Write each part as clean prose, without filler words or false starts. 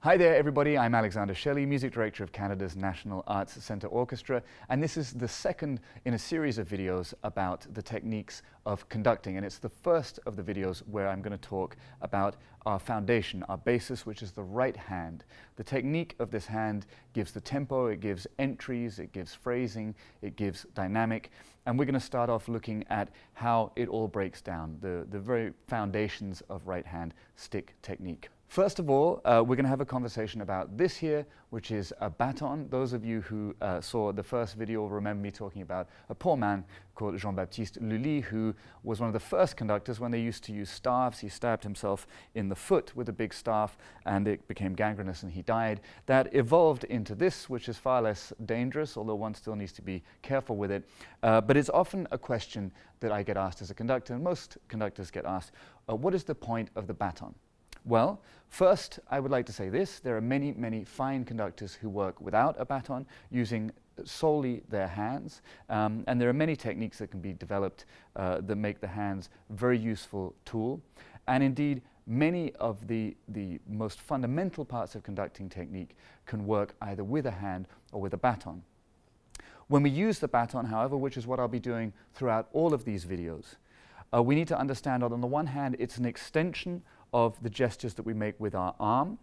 Hi there everybody, I'm Alexander Shelley, Music Director of Canada's National Arts Centre Orchestra, and this is the second in a series of videos about the techniques of conducting, and it's the first of the videos where I'm going to talk about our foundation, our basis, which is the right hand. The technique of this hand gives the tempo, it gives entries, it gives phrasing, it gives dynamic, and we're going to start off looking at how it all breaks down, the very foundations of right hand stick technique. First of all, we're going to have a conversation about this here, which is a baton. Those of you who saw the first video will remember me talking about a poor man called Jean-Baptiste Lully, who was one of the first conductors when they used to use staves. He stabbed himself in the foot with a big staff, and it became gangrenous and he died. That evolved into this, which is far less dangerous, although one still needs to be careful with it. But it's often a question that I get asked as a conductor, and most conductors get asked, what is the point of the baton? Well, first, I would like to say this. There are many, many fine conductors who work without a baton, using solely their hands. And there are many techniques that can be developed that make the hands a very useful tool. And indeed, many of the most fundamental parts of conducting technique can work either with a hand or with a baton. When we use the baton, however, which is what I'll be doing throughout all of these videos, we need to understand that on the one hand, it's an extension of the gestures that we make with our arm,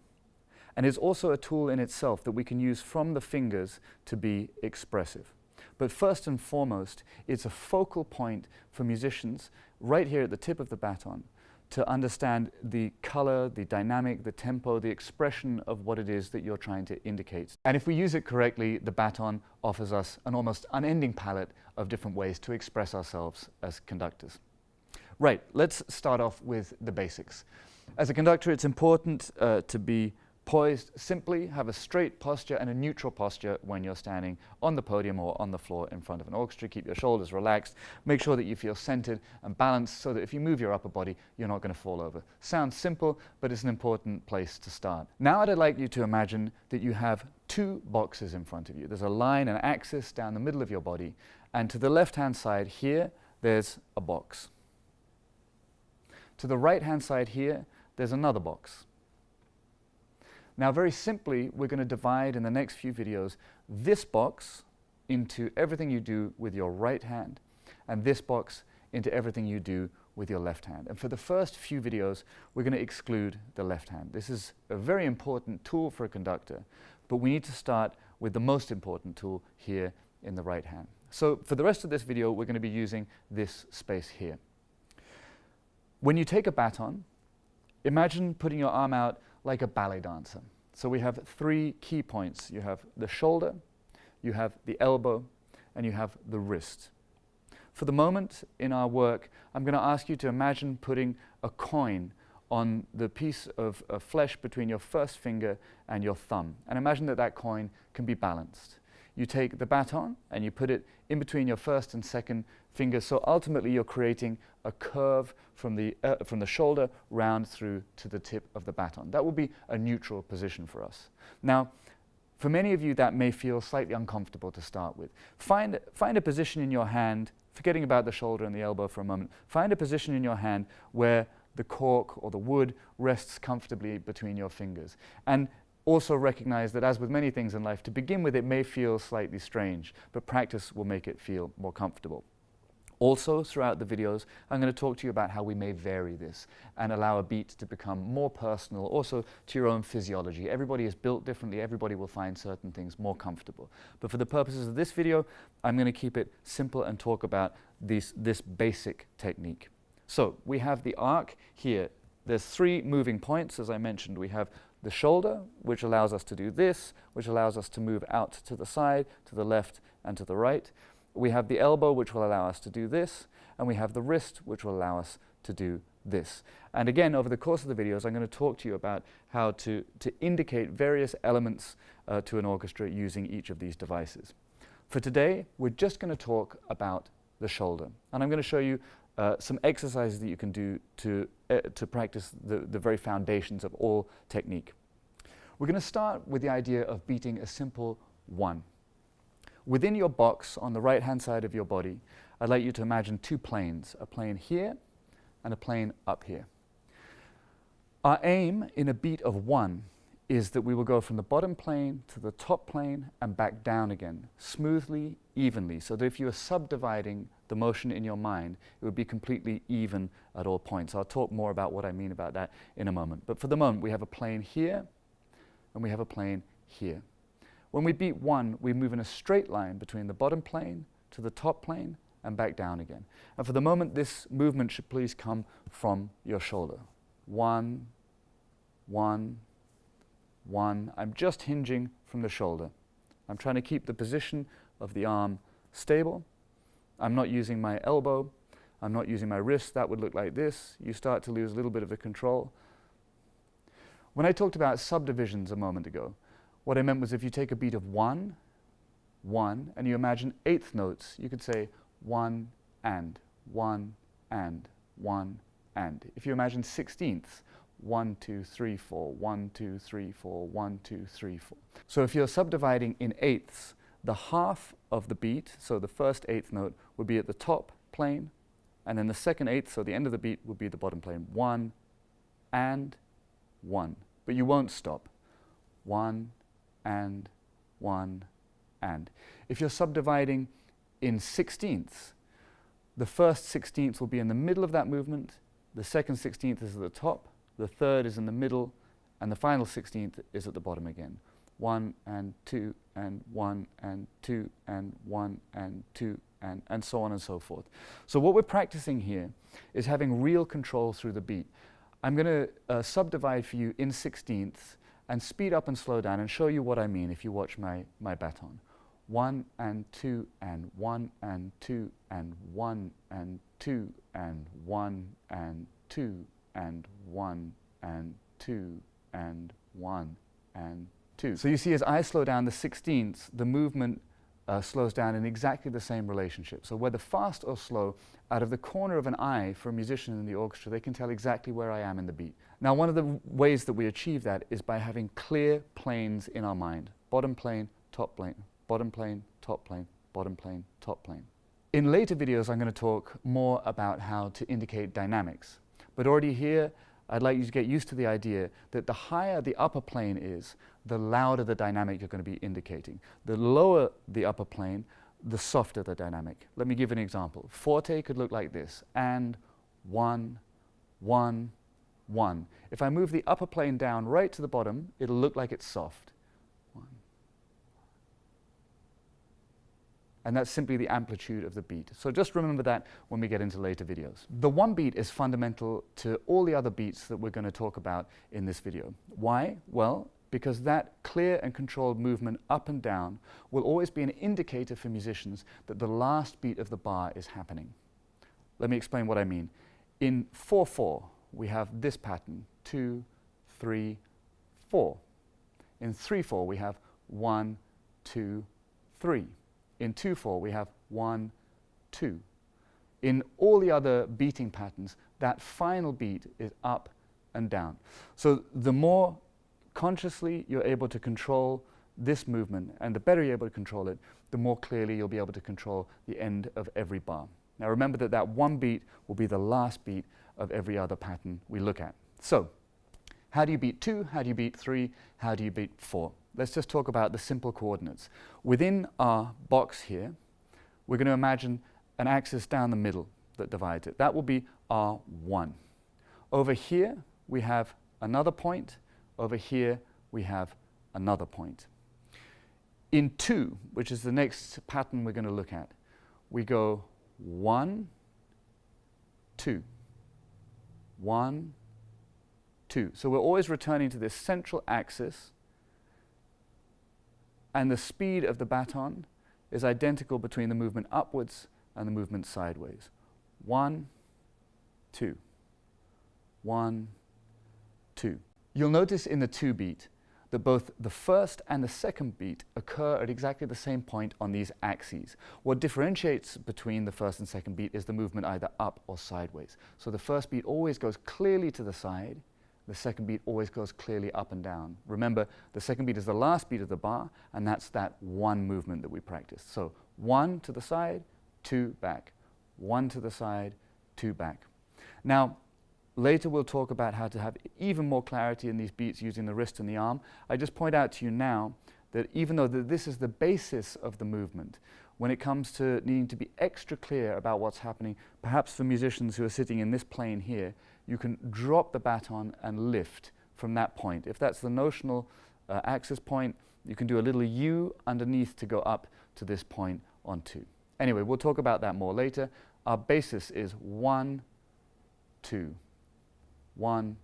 and is also a tool in itself that we can use from the fingers to be expressive. But first and foremost, it's a focal point for musicians right here at the tip of the baton to understand the color, the dynamic, the tempo, the expression of what it is that you're trying to indicate. And if we use it correctly, the baton offers us an almost unending palette of different ways to express ourselves as conductors. Right, let's start off with the basics. As a conductor, it's important to be poised simply, have a straight posture and a neutral posture when you're standing on the podium or on the floor in front of an orchestra. Keep your shoulders relaxed. Make sure that you feel centered and balanced so that if you move your upper body, you're not going to fall over. Sounds simple, but it's an important place to start. Now I'd like you to imagine that you have two boxes in front of you. There's a line, an axis down the middle of your body, and to the left-hand side here, there's a box. To the right-hand side here, there's another box. Now, very simply, we're going to divide in the next few videos this box into everything you do with your right hand, and this box into everything you do with your left hand. And for the first few videos, we're going to exclude the left hand. This is a very important tool for a conductor, but we need to start with the most important tool here in the right hand. So for the rest of this video, we're going to be using this space here. When you take a baton, imagine putting your arm out like a ballet dancer. So we have three key points. You have the shoulder, you have the elbow, and you have the wrist. For the moment in our work, I'm going to ask you to imagine putting a coin on the piece of flesh between your first finger and your thumb. And imagine that that coin can be balanced. You take the baton and you put it in between your first and second fingers, so ultimately you're creating a curve from the shoulder round through to the tip of the baton. That will be a neutral position for us. Now, for many of you that may feel slightly uncomfortable to start with. Find a position in your hand, forgetting about the shoulder and the elbow for a moment, find a position in your hand where the cork or the wood rests comfortably between your fingers. And also recognize that, as with many things in life, to begin with it may feel slightly strange, but practice will make it feel more comfortable. Also, throughout the videos, I'm going to talk to you about how we may vary this and allow a beat to become more personal, also to your own physiology. Everybody is built differently, everybody will find certain things more comfortable. But for the purposes of this video, I'm going to keep it simple and talk about this basic technique. So, we have the arc here. There's three moving points, as I mentioned. We have the shoulder, which allows us to do this, which allows us to move out to the side, to the left, and to the right. We have the elbow, which will allow us to do this, and we have the wrist, which will allow us to do this. And again, over the course of the videos, I'm going to talk to you about how to indicate various elements to an orchestra using each of these devices. For today, we're just going to talk about the shoulder, and I'm going to show you some exercises that you can do to practice the very foundations of all technique. We're going to start with the idea of beating a simple 1. Within your box on the right-hand side of your body, I'd like you to imagine two planes, a plane here and a plane up here. Our aim in a beat of 1 is that we will go from the bottom plane to the top plane and back down again, smoothly, evenly, so that if you are subdividing the motion in your mind, it would be completely even at all points. I'll talk more about what I mean about that in a moment. But for the moment, we have a plane here, and we have a plane here. When we beat 1, we move in a straight line between the bottom plane to the top plane and back down again. And for the moment, this movement should please come from your shoulder. 1, 1, 1. I'm just hinging from the shoulder. I'm trying to keep the position of the arm stable. I'm not using my elbow. I'm not using my wrist. That would look like this. You start to lose a little bit of the control. When I talked about subdivisions a moment ago, what I meant was if you take a beat of 1, 1, and you imagine eighth notes, you could say 1 and 1 and 1 and. If you imagine sixteenths, 1, 2, 3, 4, 1, 2, 3, 4, 1, 2, 3, 4. So if you're subdividing in eighths, the half of the beat, so the first eighth note, would be at the top plane, and then the second eighth, so the end of the beat, would be the bottom plane. 1 and 1. But you won't stop. 1 and 1 and. If you're subdividing in sixteenths, the first sixteenth will be in the middle of that movement, the second sixteenth is at the top, the third is in the middle, and the final 16th is at the bottom again. 1 and 2 and 1 and 2 and 1 and 2 and so on and so forth. So what we're practicing here is having real control through the beat. I'm going to subdivide for you in sixteenths and speed up and slow down and show you what I mean if you watch my baton. 1 and 2 and 1 and 2 and 1 and 2 and 1 and 2 and 1 and 2 and 1 and 2. So you see, as I slow down the sixteenths, the movement slows down in exactly the same relationship. So whether fast or slow, out of the corner of an eye for a musician in the orchestra, they can tell exactly where I am in the beat. Now, one of the ways that we achieve that is by having clear planes in our mind. Bottom plane, top plane, bottom plane, top plane, bottom plane, top plane. In later videos, I'm going to talk more about how to indicate dynamics. But already here, I'd like you to get used to the idea that the higher the upper plane is, the louder the dynamic you're going to be indicating. The lower the upper plane, the softer the dynamic. Let me give an example. Forte could look like this, and 1, 1, 1. If I move the upper plane down right to the bottom, it'll look like it's soft. 1. And that's simply the amplitude of the beat. So just remember that when we get into later videos. The one beat is fundamental to all the other beats that we're going to talk about in this video. Why? Well, because that clear and controlled movement up and down will always be an indicator for musicians that the last beat of the bar is happening. Let me explain what I mean. In 4/4, we have this pattern, 2, 3, 4. In 3/4, we have 1, 2, 3. In 2/4, we have 1, 2. In all the other beating patterns, that final beat is up and down. So the more consciously you're able to control this movement, and the better you're able to control it, the more clearly you'll be able to control the end of every bar. Now remember that that one beat will be the last beat of every other pattern we look at. So, how do you beat 2? How do you beat 3? How do you beat 4? Let's just talk about the simple coordinates. Within our box here, we're going to imagine an axis down the middle that divides it. That will be R1. Over here, we have another point. Over here, we have another point. In 2, which is the next pattern we're going to look at, we go 1, 2, 1, 2. So we're always returning to this central axis, and the speed of the baton is identical between the movement upwards and the movement sideways. 1, 2, 1, 2. You'll notice in the 2 beat that both the first and the second beat occur at exactly the same point on these axes. What differentiates between the first and second beat is the movement either up or sideways. So the first beat always goes clearly to the side, the second beat always goes clearly up and down. Remember, the second beat is the last beat of the bar, and that's that one movement that we practice. So 1 to the side, 2 back, 1 to the side, 2 back. Now, Later we'll talk about how to have even more clarity in these beats using the wrist and the arm. I just point out to you now that even though this is the basis of the movement, when it comes to needing to be extra clear about what's happening, perhaps for musicians who are sitting in this plane here, you can drop the baton and lift from that point. If that's the notional axis point, you can do a little U underneath to go up to this point on 2. Anyway, we'll talk about that more later. Our basis is 1, 2, 1,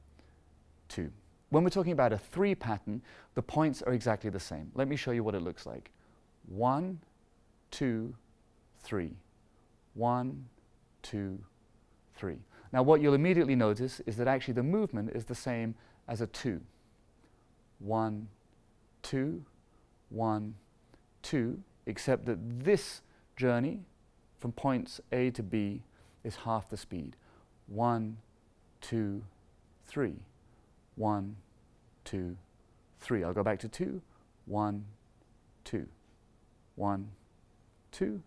2. When we're talking about a 3 pattern, the points are exactly the same. Let me show you what it looks like. 1, 2, 3. 1, 2, 3. Now what you'll immediately notice is that actually the movement is the same as a 2. 1, 2, 1, 2, except that this journey from points A to B is half the speed. 1, 2, 3. 1, 2, 3. I'll go back to 2. 1, 2. 1, 2.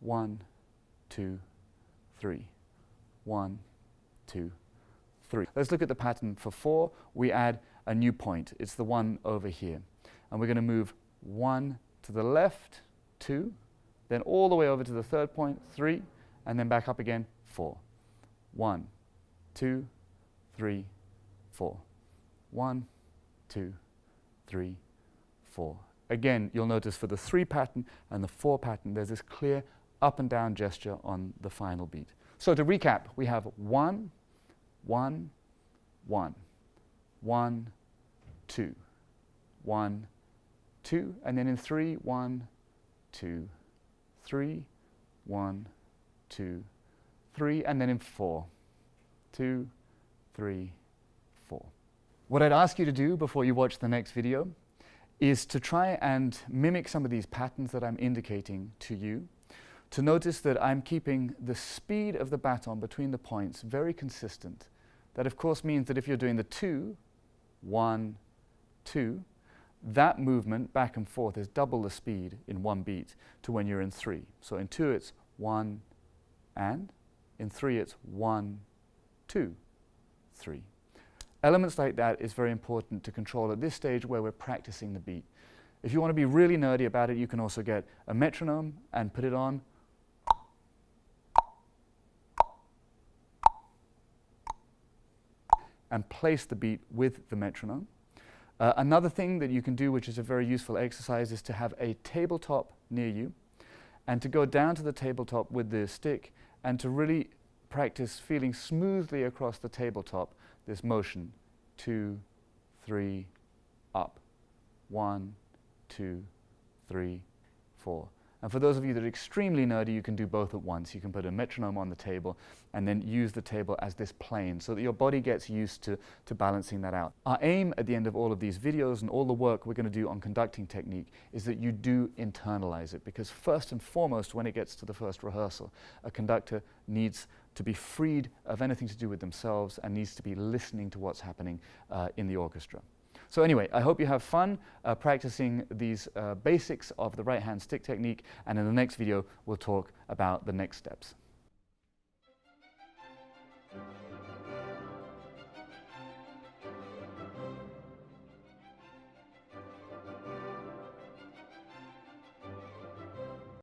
1, 2, 3. 1, 2, 3. Let's look at the pattern for 4. We add a new point. It's the one over here. And we're going to move 1 to the left, 2, then all the way over to the third point, 3, and then back up again, 4. 1, 2, 3, 4. 1, 2, 3, 4. Again, you'll notice for the 3 pattern and the 4 pattern, there's this clear up and down gesture on the final beat. So to recap, we have 1, 1, 1, 1, 2, 1, 2, and then in 3, 1, 2, 3, 1, 2, 3, and then in 4, 2, 3, 4. What I'd ask you to do before you watch the next video is to try and mimic some of these patterns that I'm indicating to you, to notice that I'm keeping the speed of the baton between the points very consistent. That of course means that if you're doing the 2, 1, 2, that movement back and forth is double the speed in one beat to when you're in 3. So in 2 it's 1 and, in 3 it's 1, 2, 3. Elements like that is very important to control at this stage where we're practicing the beat. If you want to be really nerdy about it, you can also get a metronome and put it on. And place the beat with the metronome. Another thing that you can do, which is a very useful exercise, is to have a tabletop near you and to go down to the tabletop with the stick and to really practice feeling smoothly across the tabletop this motion. 2, 3, up. 1, 2, 3, 4. And for those of you that are extremely nerdy, you can do both at once. You can put a metronome on the table and then use the table as this plane so that your body gets used to balancing that out. Our aim at the end of all of these videos and all the work we're going to do on conducting technique is that you do internalize it, because first and foremost, when it gets to the first rehearsal, a conductor needs to be freed of anything to do with themselves and needs to be listening to what's happening in the orchestra. So anyway, I hope you have fun practicing these basics of the right hand stick technique, and in the next video we'll talk about the next steps.